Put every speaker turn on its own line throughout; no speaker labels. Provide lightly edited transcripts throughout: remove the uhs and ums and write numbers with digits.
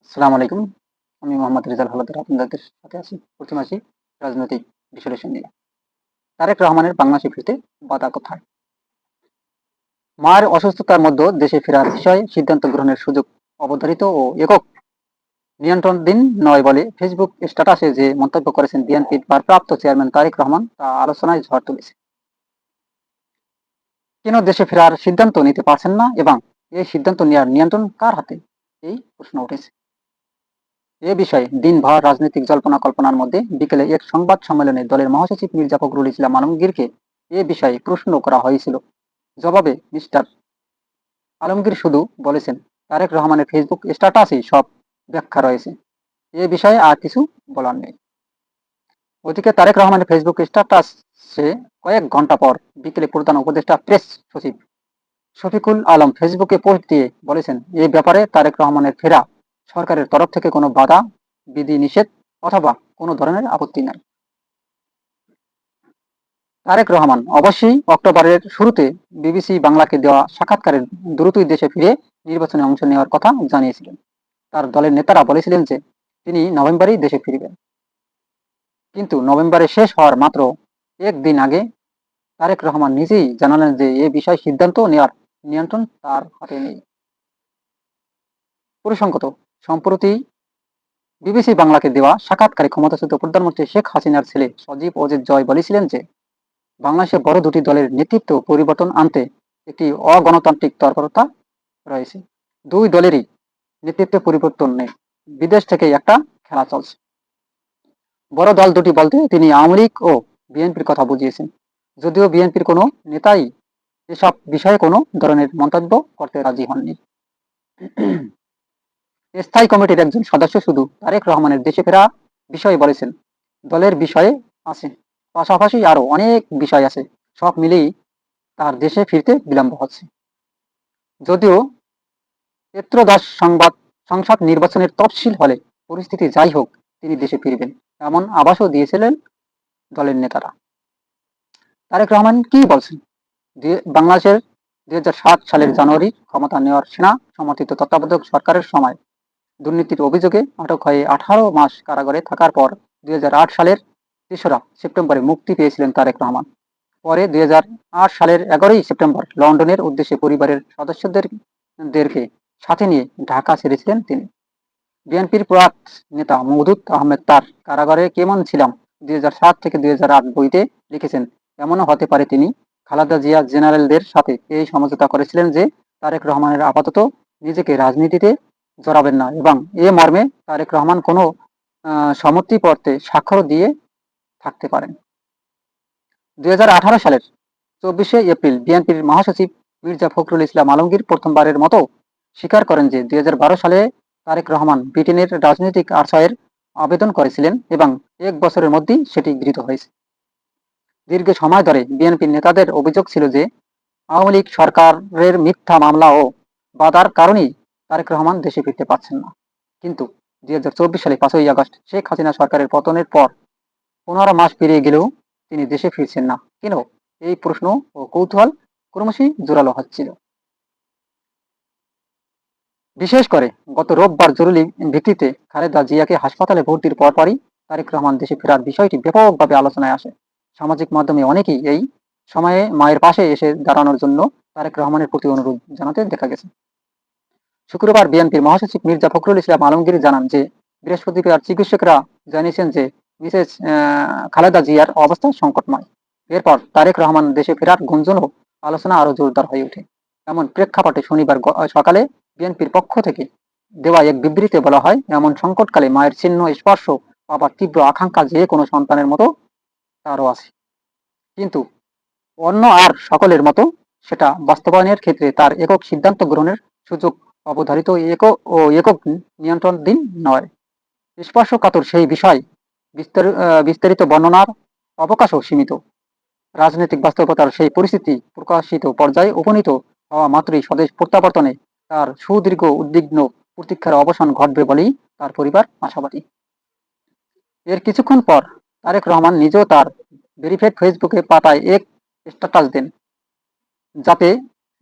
আসসালামু আলাইকুম। আমি মোহাম্মদ রেজাল হাওলাদার আপনাদের সাথে আছি। প্রথমে আসি রাজনৈতিক বিশ্লেষণ নিয়ে। তারেক রহমানের বাংলাদেশে ফিরতে বাধা কোথায়? মায়ের অসুস্থতার মধ্যে দেশে ফেরার বিষয়ে সিদ্ধান্ত গ্রহণের সুযোগ অবধারিত ও একক নিয়ন্ত্রণাধীন নয় বলে ফেসবুক স্ট্যাটাসে যে মন্তব্য করেছেন বিএনপির ভারপ্রাপ্ত চেয়ারম্যান তারেক রহমান তা আলোচনায় ঝড় তুলেছে। কেন দেশে ফেরার সিদ্ধান্ত নিতে পারছেন না এবং এই সিদ্ধান্ত নেওয়ার নিয়ন্ত্রণ কার হাতে? এই প্রশ্ন উঠেছে। এ বিষয়ে দিনভর রাজনৈতিক জল্পনা কল্পনার মধ্যে বিকেলে এক সংবাদ সম্মেলনে দলের মহাসচিব মির্জা ফখরুল ইসলাম আলমগীরকে এ বিষয়ে প্রশ্ন করা হয়েছিল। জবাবে মিস্টার আলমগীর শুধু বলেছেন, তারেক রহমানের ফেসবুক স্ট্যাটাসেই সব ব্যাখ্যা রয়েছে, এ বিষয়ে আর কিছু বলার নেই। ওদিকে তারেক রহমানের ফেসবুক স্ট্যাটাসে কয়েক ঘন্টা পর বিকেলে প্রধান উপদেষ্টা প্রেস সচিব শফিকুল আলম ফেসবুকে পোস্ট দিয়ে বলেছেন, এ ব্যাপারে তারেক রহমানের ফেরা সরকারের তরফ থেকে কোনো বাধা বিধি নিষেধ অথবা কোনো ধরনের আপত্তি নাই। তারেক রহমান অবশ্যই অক্টোবরের শুরুতে বিবিসি বাংলাকে দেওয়া সাক্ষাৎকারে দ্রুতই দেশে ফিরে নির্বাচনে অংশ নেওয়ার কথা জানিয়েছিলেন। তার দলের নেতারা বলেছিলেন যে তিনি নভেম্বরেই দেশে ফিরবেন। কিন্তু নভেম্বরে শেষ হওয়ার মাত্র একদিন আগে তারেক রহমান নিজেই জানালেন যে এ বিষয়ে সিদ্ধান্ত নেওয়ার নিয়ন্ত্রণ তার হাতে নেই। পরিসংগত, সম্প্রতি বিবিসি বাংলাকে দেওয়া সাক্ষাৎকারে ক্ষমতাচ্যুত প্রধানমন্ত্রী শেখ হাসিনার ছেলে সজীব ওজেদ জয় বলেছিলেন যে বাংলাদেশে বড় দুটি দলের নেতৃত্ব পরিবর্তন আনতে একটি অগণতান্ত্রিক তৎপরতা রয়েছে। দুই দলেরই নেতৃত্ব পরিবর্তন নেই, বিদেশ থেকে একটা খেলা চলছে। বড় দল দুটি বলতে তিনি আওয়ামী লীগ ও বিএনপির কথা বুঝিয়েছেন, যদিও বিএনপির কোনো নেতাই এসব বিষয়ে কোনো ধরনের মন্তব্য করতে রাজি হননি। স্থায়ী কমিটির একজন সদস্য শুধু তারেক রহমানের দেশে ফেরা বিষয়ে বলেছেন, দলের বিষয়ে আছে, পাশাপাশি আরো অনেক বিষয় আছে, সব মিলেই তার দেশে ফিরতে বিলম্ব হচ্ছে। যদিও ত্রয়োদশ সংসদ নির্বাচনের তফসিল হলে পরিস্থিতি যাই হোক তিনি দেশে ফিরবেন এমন আভাসও দিয়েছিলেন দলের নেতারা। তারেক রহমান কি বলছেন? বাংলাদেশের 2007 সালের জানুয়ারি ক্ষমতা নেওয়ার সেনা সমর্থিত তত্ত্বাবধায়ক সরকারের সময় দুর্নীতির অভিযোগে আটক হয়ে 18 মাস কারাগারে থাকার পর 2008 সালের 3রা সেপ্টেম্বরে মুক্তি পেয়েছিলেন তারেক রহমান। পরে 2008 সালের 11ই সেপ্টেম্বর লন্ডনের উদ্দেশ্যে পরিবারের সদস্যদেরকে সাথে নিয়ে ঢাকা ছেড়েছিলেন তিনি। বিএনপির প্রয়াত নেতা মওদুদ আহমেদ তার কারাগারে কেমন ছিলাম 2007 থেকে 2008 বইতে লিখেছেন, এমনও হতে পারে তিনি খালেদা জিয়া জেনারেলদের সাথে এই সমঝোতা করেছিলেন যে তারেক রহমানের আপাতত নিজেকে রাজনীতিতে জড়াবেন না এবং এ মর্মে তারেক রহমান কোনো সম্মতিপত্রে স্বাক্ষর দিয়ে থাকতে পারেন। 2018 সালের 24শে এপ্রিল বিএনপির মহাসচিব মির্জা ফখরুল ইসলাম আলমগীর প্রথমবারের মতো স্বীকার করেন যে 2012 সালে তারেক রহমান ব্রিটেনের রাজনৈতিক আশ্রয়ের আবেদন করেছিলেন এবং 1 বছরের মধ্যেই সেটি গৃহীত হয়েছে। দীর্ঘ সময় ধরে বিএনপির নেতাদের অভিযোগ ছিল যে আওয়ামী লীগ সরকারের মিথ্যা মামলা ও বাধার কারণেই তারেক রহমান দেশে ফিরতে পারছেন না। কিন্তু 2024 সালে 5ই আগস্ট শেখ হাসিনা সরকারের পতনের পর 15 মাস পেরিয়ে গেলেও তিনি দেশে ফিরছেন না কেন? এই প্রশ্ন ও কৌতূহল ক্রমশই জোরালো হচ্ছিল। বিশেষ করে গত রোববার জরুরি ভিত্তিতে খালেদা জিয়াকে হাসপাতালে ভর্তির পরপরই তারেক রহমান দেশে ফেরার বিষয়টি ব্যাপকভাবে আলোচনায় আসে। সামাজিক মাধ্যমে অনেকেই এই সময়ে মায়ের পাশে এসে দাঁড়ানোর জন্য তারেক রহমানের প্রতি অনুরোধ জানাতে দেখা গেছে। শুক্রবার বিএনপির মহাসচিব মির্জা ফখরুল ইসলাম আলমগীর জানান যে বৃহস্পতিবার চিকিৎসকরা জানিয়েছেন যে মিসেস খালেদা জিয়ার অবস্থা সংকটময়। এরপর তারেক রহমান দেশে ফেরার গুঞ্জন ও আলোচনা আরো জোরদার হয়ে ওঠে। এমন প্রেক্ষাপটে শনিবার সকালে বিএনপির পক্ষ থেকে দেওয়া এক বিবৃতিতে বলা হয়, এমন সংকটকালে মায়ের চিহ্ন স্পর্শ পাবার তীব্র আকাঙ্ক্ষা যে কোনো সন্তানের মতো তারও আছে, কিন্তু অন্য আর সকলের মতো সেটা বাস্তবায়নের ক্ষেত্রে তার একক সিদ্ধান্ত গ্রহণের সুযোগ অবধারিত একক নিয়ন্ত্রণাধীন নয়। স্পর্শকাতর সেই বিষয় বিস্তারিত বর্ণনার অবকাশও সীমিত। রাজনৈতিক বাস্তবতার সেই পরিস্থিতি প্রকাশিত পর্যায়ে উপনীত হওয়া মাত্রই স্বদেশ প্রত্যাবর্তনে তার সুদীর্ঘ উদ্বিগ্ন প্রতীক্ষার অবসান ঘটবে বলেই তার পরিবার আশাবাদী। এর কিছুক্ষণ পর তারেক রহমান নিজেও তার ভেরিফাইড ফেসবুকে পাতায় এক স্ট্যাটাস দেন, যাতে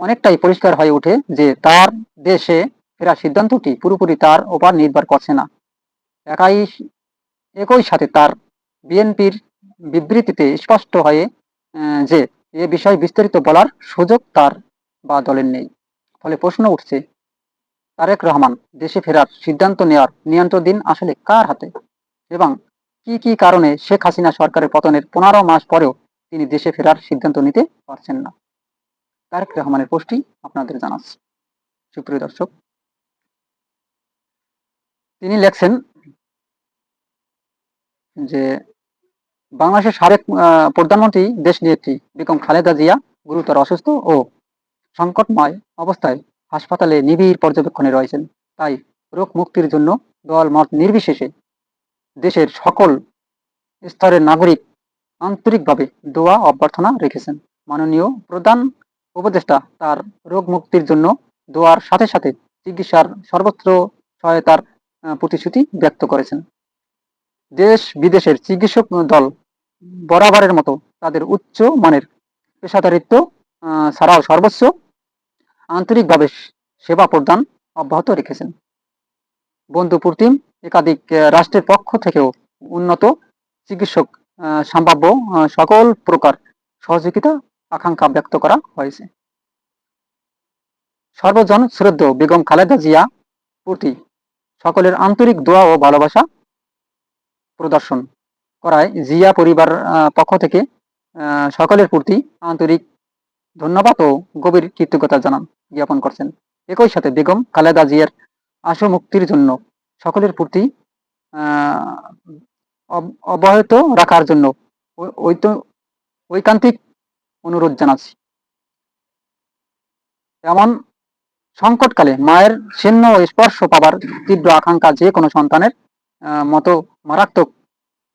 অনেকটাই পরিষ্কার হয়ে ওঠে যে তার দেশে ফেরার সিদ্ধান্তটি পুরোপুরি তার ওপর নির্ভর করছে না। একাই একই সাথে তার বিএনপির বিবৃতিতে স্পষ্ট হয়ে যে এ বিষয়ে বিস্তারিত বলার সুযোগ তার বা দলের নেই। ফলে প্রশ্ন উঠছে, তারেক রহমান দেশে ফেরার সিদ্ধান্ত নেওয়ার নিয়ন্ত্রণ দিন আসলে কার হাতে, এবং কি কি কারণে শেখ হাসিনা সরকারের পতনের 15 মাস পরেও তিনি দেশে ফেরার সিদ্ধান্ত নিতে পারছেন না। তারেক রহমানের পোস্টটি আপনাদের জানাচ্ছি। সুপ্রিয় দর্শক, তিনি লেখছেন যে বাংলাদেশের সাবেক প্রধানমন্ত্রী দেশ নেত্রী বেগম খালেদা জিয়া গুরুতর অসুস্থ ও সংকটময় অবস্থায় হাসপাতালে নিবিড় পর্যবেক্ষণে রয়েছেন। তাই রোগ মুক্তির জন্য দল মত নির্বিশেষে দেশের সকল স্তরের নাগরিক আন্তরিকভাবে দোয়া অভ্যর্থনা রেখেছেন। মাননীয় প্রধান উপদেষ্টা তার রোগ মুক্তির জন্য দোয়ার সাথে সাথে চিকিৎসার সর্বত্র সহায়তার প্রতিশ্রুতি ব্যক্ত করেছেন। দেশ বিদেশের চিকিৎসক দল বরাবরের মতো তাদের উচ্চ মানের পেশাদারিত্ব ছাড়াও সর্বোচ্চ আন্তরিকভাবে সেবা প্রদান অব্যাহত রেখেছেন। বন্ধুপ্রতিম একাধিক রাষ্ট্রের পক্ষ থেকেও উন্নত চিকিৎসক সম্ভাব্য সকল প্রকার সহযোগিতা আকাঙ্ক্ষা ব্যক্ত করা হয়েছে। সর্বজন শ্রদ্ধেয় বেগম খালেদা জিয়া প্রতি সকলের আন্তরিক দোয়া ও ভালোবাসা প্রদর্শন করায় জিয়া পরিবার পক্ষ থেকে সকলের প্রতি আন্তরিক ধন্যবাদ ও গভীর কৃতজ্ঞতা জ্ঞাপন করছেন। একই সাথে বেগম খালেদা জিয়ার আশু মুক্তির জন্য সকলের প্রতি অব্যাহত রাখার জন্য ঐকান্তিক অনুরোধ জানাচ্ছি। এমন সংকটকালে মায়ের ছিন্ন স্পর্শ পাবার তীব্র আকাঙ্ক্ষা যে কোনো সন্তানের মতো মারাত্মক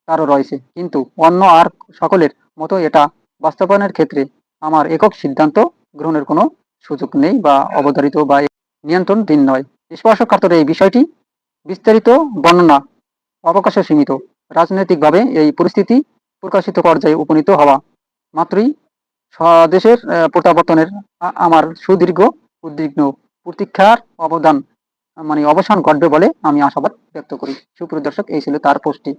তারও রয়েছে, কিন্তু অন্য আর সকলের মতো এটা বাস্তবায়নের ক্ষেত্রে আমার একক সিদ্ধান্ত গ্রহণের কোনো সুযোগ নেই বা অবধারিত বা নিয়ন্ত্রণ দিন নয়। স্পর্শকাতর এই বিষয়টি বিস্তারিত বর্ণনা অবকাশ সীমিত। রাজনৈতিকভাবে এই পরিস্থিতি প্রকাশিত পর্যায়ে উপনীত হওয়া মাত্রই স্বদেশের প্রত্যাবর্তনের আমার সুদীর্ঘ উদ্বিগ্ন প্রতীক্ষার অবসান ঘটবে বলে আমি আশাবাদ ব্যক্ত করি। সুপ্রিয় দর্শক, এই ছিল তার পোস্টটি,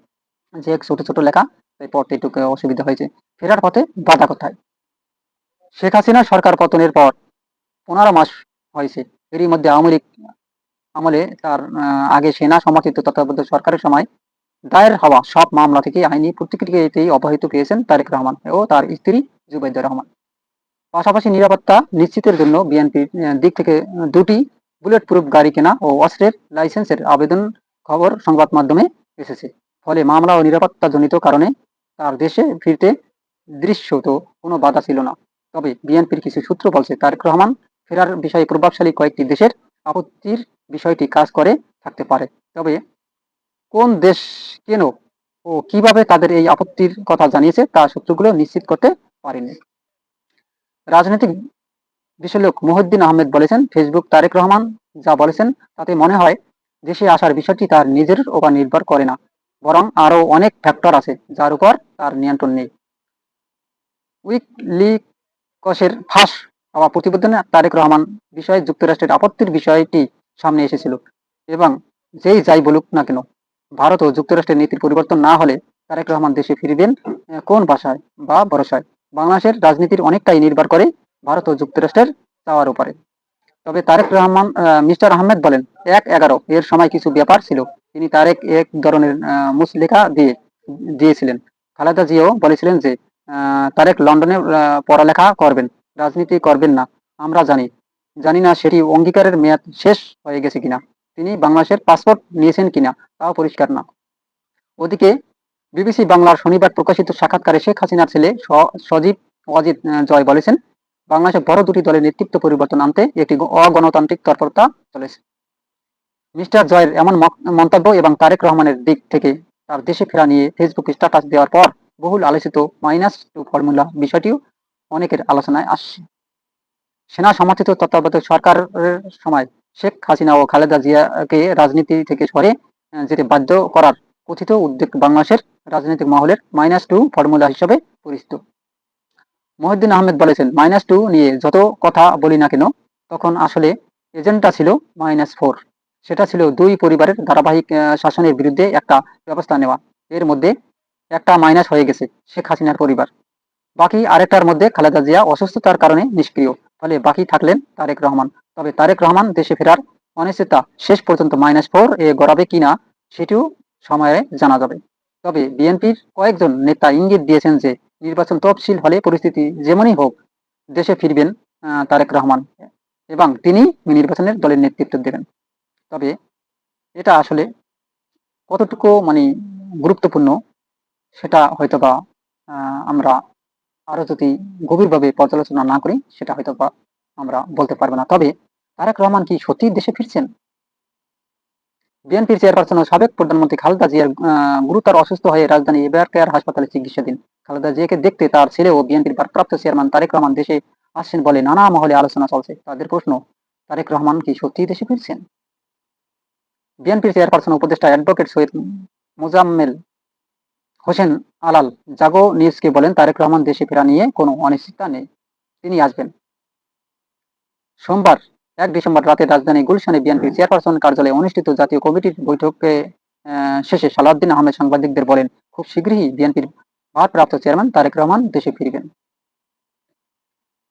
যে এক ছোট ছোট লেখা, তাই পড়তে একটু অসুবিধা হয়েছে। ফেরার পথে বাধা কোথায়? শেখ হাসিনা সরকার পতনের পর 15 মাস হয়েছে। এরই মধ্যে আওয়ামী লীগ আমলে তার আগে সেনা সমর্থিত তত্ত্বাবধায়ক সরকারের সময় দায়ের হওয়া সব মামলা থেকে আইনি প্রতিক্রিয়াতেই অব্যাহতি পেয়েছেন তারেক রহমান ও তার স্ত্রী জুবাইদা রহমান। পাশাপাশি নিরাপত্তা নিশ্চিতের জন্য বিএনপির দিক থেকে 2টি বুলেট প্রুফ গাড়ি কেনা ও অস্ত্রের লাইসেন্সের আবেদন খবর সংবাদ মাধ্যমে এসেছে। ফলে মামলা ও নিরাপত্তাজনিত কারণে তার দেশে ফিরতে দৃশ্যত কোনো বাধা ছিল না। তবে বিএনপির কিছু সূত্র বলছে তারেক রহমান ফেরার বিষয়ে প্রভাবশালী কয়েকটি দেশের আপত্তির বিষয়টি কাজ করে থাকতে পারে। তবে কোন দেশ, কেন ও কিভাবে তাদের এই আপত্তির কথা জানিয়েছে তা সূত্রগুলো নিশ্চিত করতে পারেনি। রাজনৈতিক বিশ্লেষক মহিউদ্দিন আহমেদ বলেছেন, ফেসবুক তারেক রহমান যা বলেছেন তাতে মনে হয় দেশে আসার বিষয়টি তার নিজের উপর নির্ভর করে না, বরং আরো অনেক ফ্যাক্টর আছে যার উপর তার নিয়ন্ত্রণ নেই। উইকিলিকসের ফাঁস হওয়া প্রতিবেদনে তারেক রহমান বিষয়ে যুক্তরাষ্ট্রের আপত্তির বিষয়টি সামনে এসেছিল, এবং যেই যাই বলুক না কেন, ভারত ও যুক্তরাষ্ট্রের নীতির পরিবর্তন না হলে তারেক রহমান দেশে ফিরবেন কোন ভাষায় বা ভরসায়? বাংলাদেশের রাজনীতির অনেকটাই নির্ভর করে ভারত ও যুক্তরাষ্ট্রের চাওয়ার উপরে। তবে তারেক রহমান মিস্টার আহমেদ বলেন, 1/11 এর সময় কিছু ব্যাপার ছিল, তিনি তারেক এক ধরনের মুচলেখা দিয়েছিলেন। খালেদা জিয়াও বলেছিলেন যে তারেক লন্ডনে পড়ালেখা করবেন, রাজনীতি করবেন না। আমরা জানি না সেটি অঙ্গীকারের মেয়াদ শেষ হয়ে গেছে কিনা, তিনি বাংলাদেশের পাসপোর্ট নিয়েছেন কিনা তাও পরিষ্কার না। ওদিকে বিবিসি বাংলার শনিবার প্রকাশিত সাক্ষাৎকারে শেখ হাসিনার ছেলে সজীব ওয়াজিদ জয় বলেছেন, বাংলাদেশে বড় দুটি দলের নেতৃত্ব পরিবর্তন আনতে একটি অগণতান্ত্রিক তৎপরতা চলেছে। মিস্টার জয়ের এমন মন্তব্য এবং তারেক রহমানের দিক থেকে তার দেশে ফেরা নিয়ে ফেসবুক স্ট্যাটাস দেওয়ার পর বহুল আলোচিত -2 ফর্মুলা বিষয়টিও অনেকের আলোচনায় আসছে। সেনা সমর্থিত তত্ত্বাবধায়ক সরকারের সময় শেখ হাসিনা ও খালেদা জিয়াকে রাজনীতি থেকে সরে যেতে বাধ্য করার কথিত উদ্যোগ বাংলাদেশের রাজনৈতিক মহলের -2 ফর্মুলা হিসেবে পরিচিত। মহিউদ্দিন আহমেদ বলেছেন, -2 নিয়ে যত কথা বলি না কেন, তখন আসলে এজেন্ডা ছিল -4। সেটা ছিল দুই পরিবারের ধারাবাহিক শাসনের বিরুদ্ধে একটা ব্যবস্থা নেওয়া। এর মধ্যে একটা মাইনাস হয়ে গেছে, শেখ হাসিনার পরিবার। বাকি আরেকটার মধ্যে খালেদা জিয়া অসুস্থতার কারণে নিষ্ক্রিয়, ফলে বাকি থাকলেন তারেক রহমান। তবে তারেক রহমান দেশে ফেরার অনিশ্চয়তা শেষ পর্যন্ত -4 এ গড়াবে কিনা সেটিও সময়ে জানা যাবে। তবে বিএনপির কয়েকজন নেতা ইঙ্গিত দিয়েছেন যে নির্বাচন তফসিল হলে পরিস্থিতি যেমনই হোক দেশে ফিরবেন তারেক রহমান এবং তিনি নির্বাচনের দলের নেতৃত্ব দেবেন। তবে এটা আসলে কতটুকু গুরুত্বপূর্ণ সেটা হয়তোবা আমরা আরো যদি গভীরভাবে পর্যালোচনা না করি সেটা হয়তোবা আমরা বলতে পারবো না। তবে তারেক রহমান কি সত্যিই দেশে ফিরছেন? বিএনপির চেয়ারপারসন ও সাবেক প্রধানমন্ত্রী খালেদা জিয়ার গুরুতর অসুস্থ হয়ে রাজধানী এবার কেয়ার হাসপাতালে চিকিৎসাধীন। খালেদা জিয়াকে দেখতে তার ছেলে ও বিএনপির ভারপ্রাপ্ত চেয়ারম্যান তারেক রহমান দেশে আসছেন বলে নানা মহলে আলোচনা চলছে। তাদের প্রশ্ন, তারেক রহমান কি সত্যিই দেশে ফিরছেন? বিএনপির চেয়ারপারসন উপদেষ্টা অ্যাডভোকেট সৈয়দ মোজাম্মেল হোসেন আলাল জাগো নিউজকে বলেন, তারেক রহমান দেশে ফেরা নিয়ে কোনো অনিশ্চয়তা নেই, তিনি আসবেন। সোমবার 1 ডিসেম্বর রাতে রাজধানী গুলশানে বিএনপির চেয়ারপারসন কার্যালয়ে অনুষ্ঠিত জাতীয় কমিটির বৈঠকে শেষে সালাউদ্দিন আহমেদ সাংবাদিকদের বলেন, খুব শীঘ্রই বিএনপির ভারপ্রাপ্ত চেয়ারম্যান তারেক রহমান দেশে ফিরবেন।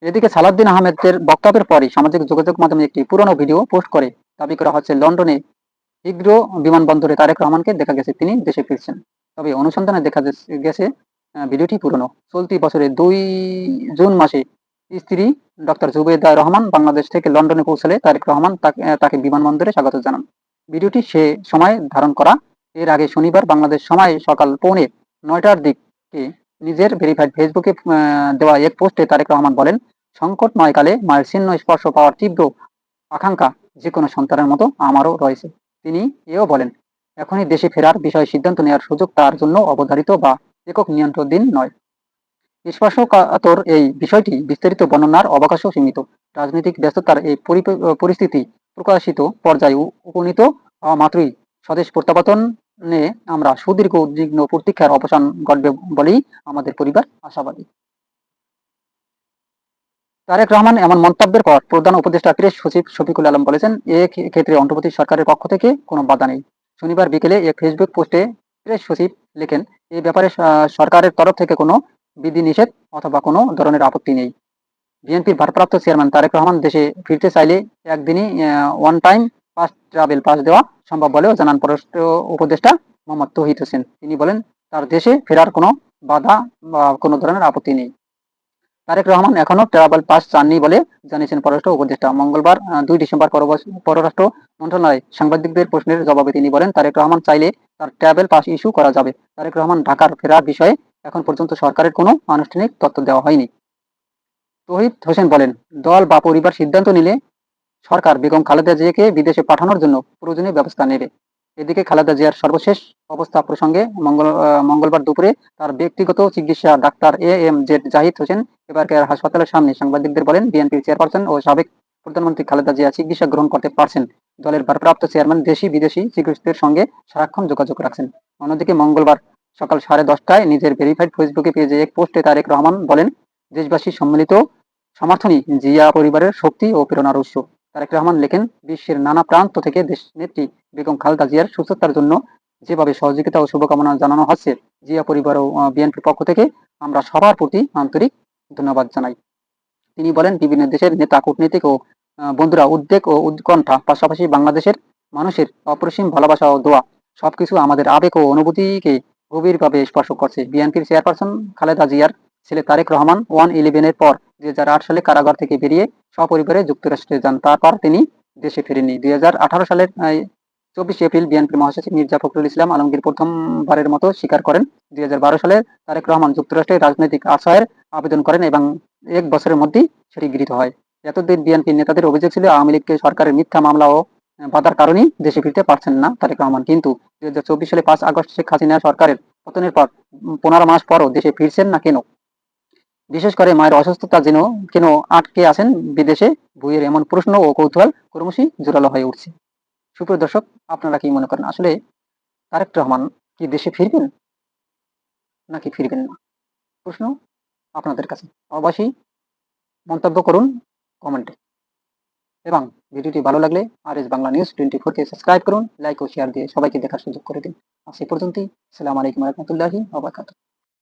এদিকে সালাউদ্দিন আহমেদের বক্তব্যের পরই সামাজিক যোগাযোগ মাধ্যমে একটি পুরনো ভিডিও পোস্ট করে দাবি করা হচ্ছে লন্ডনে হিথ্রো বিমানবন্দরে তারেক রহমানকে দেখা গেছে তিনি দেশে ফিরছেন। তবে অনুসন্ধানে দেখা গেছে ভিডিওটি পুরনো। চলতি বছরের 2 জুন মাসে স্ত্রী ডক্টর জুবেদা রহমান বাংলাদেশ থেকে লন্ডনে পৌঁছালে তারেক রহমান তাকে বিমানবন্দরে স্বাগত জানান। ভিডিওটি সে সময় ধারণ করা। এর আগে শনিবার বাংলাদেশ সময় সকাল 9:45-র দিকে নিজের ভেরিফাইড ফেসবুকে দেওয়া এক পোস্টে তারেক রহমান বলেন, সংকটময় কালে মায়ের চিহ্ন স্পর্শ পাওয়ার তীব্র আকাঙ্ক্ষা যে কোনো সন্তানের মতো আমারও রয়েছে। তিনি এও বলেন, এখনই দেশে ফেরার বিষয়ে সিদ্ধান্ত নেওয়ার সুযোগ তার জন্য অবধারিত বা একক নিয়ন্ত্রণাধীন নয়। স্পর্শকাতর এই বিষয়টি বিস্তারিত বর্ণনার অবকাশও সীমিত। রাজনৈতিক ব্যস্ততার এই পরিস্থিতি প্রকাশিত পর্যায়ে উপনীত হওয়া মাত্রই স্বদেশ প্রত্যাবর্তনে আমরা সুদীর্ঘ উদ্বিগ্ন প্রতীক্ষার অবসান ঘটবে বলেই আমাদের পরিবার আশাবাদী। তারেক রহমান এমন মন্তব্যের পর প্রধান উপদেষ্টা প্রেস সচিব শফিকুল আলম বলেছেন, এ ক্ষেত্রে অন্তর্বর্তী সরকারের পক্ষ থেকে কোনো বাধা নেই। শনিবার বিকেলে এক ফেসবুক পোস্টে প্রেস সচিব লেখেন, এ ব্যাপারে সরকারের তরফ থেকে কোনো বিধিনিষেধ অথবা কোনো ধরনের আপত্তি নেই। বিএনপির ভারপ্রাপ্ত চেয়ারম্যান তারেক রহমান দেশে ফিরতে চাইলে একদিনই one time pass travel pass দেওয়া সম্ভব বলেও জানান পররাষ্ট্র উপদেষ্টা মোহাম্মদ তৌহিদ হোসেন। তিনি বলেন, তার দেশে ফেরার কোনো বাধা বা কোনো ধরনের আপত্তি নেই। তারেক রহমান এখনো ট্রাভেল পাস চাননি বলে জানিয়েছেন পররাষ্ট্র উপদেষ্টা। মঙ্গলবার 2 ডিসেম্বর পররাষ্ট্র মন্ত্রণালয়ে সাংবাদিকদের প্রশ্নের জবাবে তিনি বলেন, তারেক রহমান চাইলে তার ট্রাভেল পাস ইস্যু করা যাবে। তারেক রহমান ঢাকার ফেরার বিষয়ে এখন পর্যন্ত সরকারের কোনো আনুষ্ঠানিক তথ্য দেওয়া হয়নি। তৌহিদ হোসেন বলেন, দল বা পরিবার সিদ্ধান্ত নিলে সরকার বেগম খালেদা জিয়াকে বিদেশে পাঠানোর জন্য প্রয়োজনীয় ব্যবস্থা নেবে। এদিকে খালেদা জিয়ার সর্বশেষ অবস্থা প্রসঙ্গে মঙ্গলবার দুপুরে তার ব্যক্তিগত চিকিৎসা ডাক্তার এ.এম.জেড জাহিদ হোসেন এবার কেয়ার হাসপাতালের সামনে সাংবাদিকদের বলেন, বিএনপির চেয়ারপারসন ও সাবেক প্রধানমন্ত্রী খালেদা জিয়া চিকিৎসা গ্রহণ করতে পারছেন। দলের ভারপ্রাপ্ত চেয়ারম্যান দেশি বিদেশি চিকিৎসকদের সঙ্গে সারাক্ষণ যোগাযোগ রাখছেন। অন্যদিকে মঙ্গলবার সকাল 10:30টায় নিজের ভেরিফাইড ফেসবুকে পেজে এক পোস্টে তারেক রহমান বলেন, দেশবাসীর সম্মিলিত সমর্থনই জিয়া পরিবারের শক্তি ও প্রেরণার উৎস। তারেক রহমান লেখেন, বিশ্বের নানা প্রান্ত থেকে দেশনেত্রী বেগম খালেদা জিয়ার সুস্থতার জন্য যেভাবে সহযোগিতা ও শুভকামনা জানানো হচ্ছে, জিয়া পরিবার ও বিএনপির পক্ষ থেকে আমরা সবার প্রতি আন্তরিক ধন্যবাদ জানাই। তিনি বলেন, বিভিন্ন দেশের নেতা, কূটনীতিক ও বন্ধুরা উদ্বেগ ও উৎকণ্ঠা, পাশাপাশি বাংলাদেশের মানুষের অপরিসীম ভালোবাসা ও দোয়া সবকিছু আমাদের আবেগ ও অনুভূতিকে গভীরভাবে স্পর্শ করছে। বিএনপির চেয়ারপারসন খালেদা জিয়ার ছেলে তারেক রহমান 1/11-এর পর 2008 সালে কারাগার থেকে বেরিয়ে সপরিবারে যুক্তরাষ্ট্রে যান। তারপর তিনি দেশে ফেরেননি। 2018 সালের 24 এপ্রিল বিএনপির মহাসচিব মির্জা ফখরুল ইসলাম আলমগীর প্রথমবারের মতো স্বীকার করেন, 2012 সালে তারেক রহমান যুক্তরাষ্ট্রে রাজনৈতিক আশ্রয়ের আবেদন করেন এবং 1 বছরের মধ্যেই সেটি গৃহীত হয়। এতদিন বিএনপি নেতাদের অভিযোগ ছিল আওয়ামী লীগকে সরকারের মিথ্যা মামলা ও বাধার কারণেই দেশে ফিরতে পারছেন না তারেক রহমান। কিন্তু 2024 সালে 5 আগস্ট শেখ হাসিনা সরকারের পতনের পর 15 মাস পরও দেশে ফিরছেন না কেন? বিশেষ করে মায়ের অসুস্থতা কেন আটকে আছেন বিদেশে, বইয়ের এমন প্রশ্ন ও কৌতূহল ক্রমশই জোরালো হয়ে উঠছে। সুপ্রিয় দর্শক, আপনারা কি মনে করেন, আসলে তারেক রহমান কি দেশে ফিরবেন নাকি ফিরবেন না? প্রশ্ন আপনাদের কাছে। অবশ্যই মন্তব্য করুন কমেন্টে। এবং ভিডিওটি ভালো লাগলে RS বাংলা নিউজ 24 কে সাবস্ক্রাইব করুন, লাইক ও শেয়ার দিয়ে সবাইকে দেখার সুযোগ করে দিন। আজ এই পর্যন্তই। আসসালামু আলাইকুম ওয়া রাহমাতুল্লাহি ওয়া বারাকাতুহু।